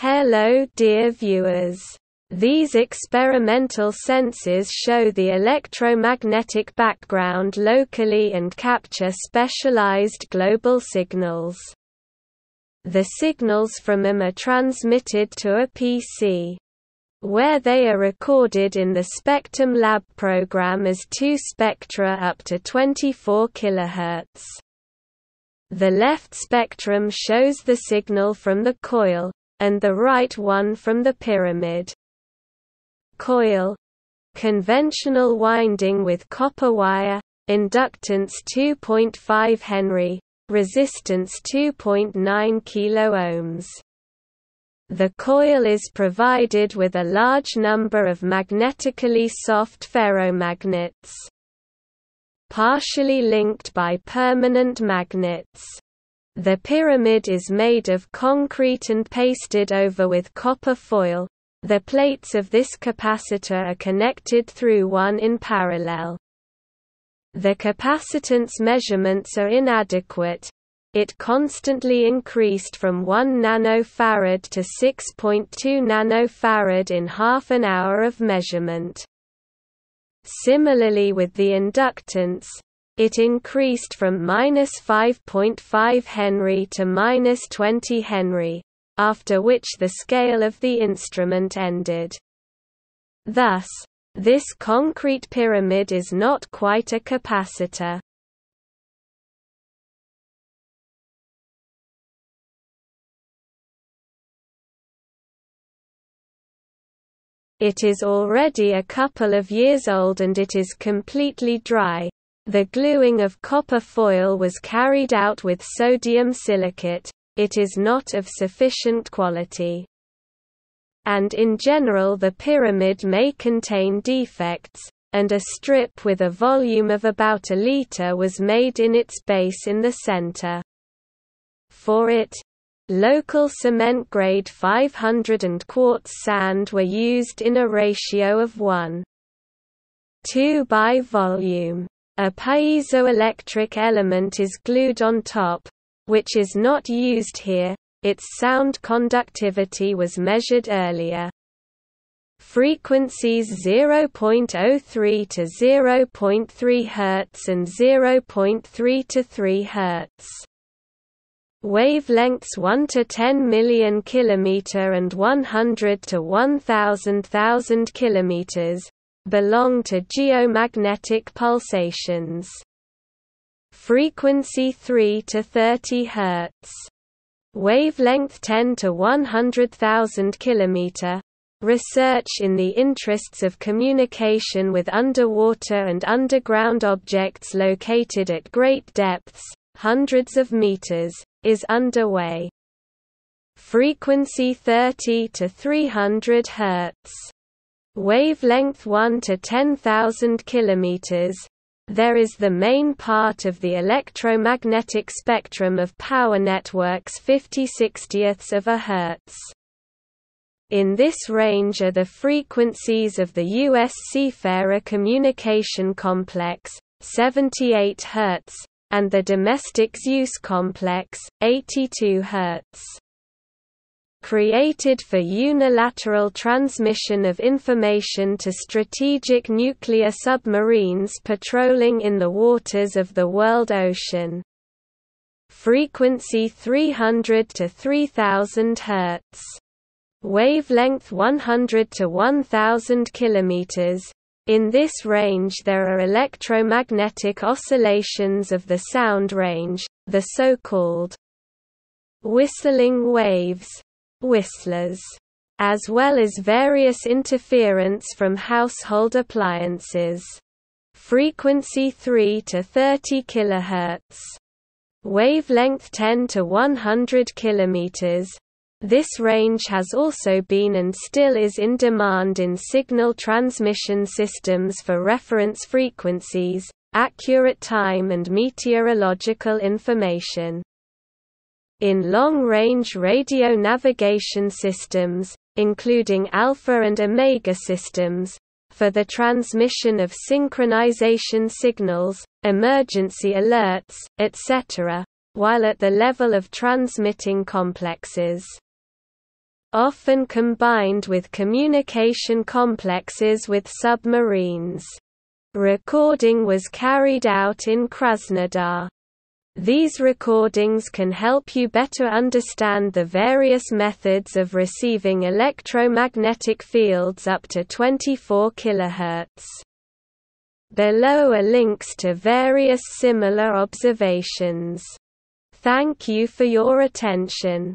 Hello dear viewers. These experimental sensors show the electromagnetic background locally and capture specialized global signals. The signals from them are transmitted to a PC, where they are recorded in the Spectrum Lab program as two spectra up to 24 kHz. The left spectrum shows the signal from the coil, and the right one from the pyramid. Coil – conventional winding with copper wire, inductance 2.5 Henry, resistance 2.9 kΩ. The coil is provided with a large number of magnetically soft ferromagnets, partially linked by permanent magnets. The pyramid is made of concrete and pasted over with copper foil. The plates of this capacitor are connected through one in parallel. The capacitance measurements are inadequate. It constantly increased from 1 nanofarad to 6.2 nanofarad in half an hour of measurement. Similarly with the inductance, it increased from -5.5 Henry to -20 Henry, after which the scale of the instrument ended. Thus, this concrete pyramid is not quite a capacitor. It is already a couple of years old and it is completely dry. The gluing of copper foil was carried out with sodium silicate. It is not of sufficient quality. And in general the pyramid may contain defects, and a strip with a volume of about a liter was made in its base in the center. For it, local cement grade 500 and quartz sand were used in a ratio of 1:2 by volume. A piezoelectric element is glued on top, which is not used here. Its sound conductivity was measured earlier. Frequencies 0.03 to 0.3 Hz and 0.3 to 3 Hz. Wavelengths 1 to 10 million km and 100 to 1,000,000 km belong to geomagnetic pulsations. Frequency 3 to 30 Hz. Wavelength 10 to 100,000 km. Research in the interests of communication with underwater and underground objects located at great depths, hundreds of meters, is underway. Frequency 30 to 300 Hz. Wavelength 1 to 10,000 km. There is the main part of the electromagnetic spectrum of power networks 50/60ths of a Hertz. In this range are the frequencies of the US seafarer communication complex, 78 Hz, and the domestic Zeus complex, 82 Hz. Created for unilateral transmission of information to strategic nuclear submarines patrolling in the waters of the world ocean. Frequency 300 to 3000 Hz. Wavelength 100 to 1000 km. In this range there are electromagnetic oscillations of the sound range, the so-called whistling waves, whistlers, as well as various interference from household appliances. Frequency 3 to 30 kHz. Wavelength 10 to 100 km. This range has also been and still is in demand in signal transmission systems for reference frequencies, accurate time and meteorological information. In long-range radio navigation systems, including alpha and omega systems, for the transmission of synchronization signals, emergency alerts, etc., while at the level of transmitting complexes. often combined with communication complexes with submarines. Recording was carried out in Krasnodar. These recordings can help you better understand the various methods of receiving electromagnetic fields up to 24 kHz. Below are links to various similar observations. Thank you for your attention.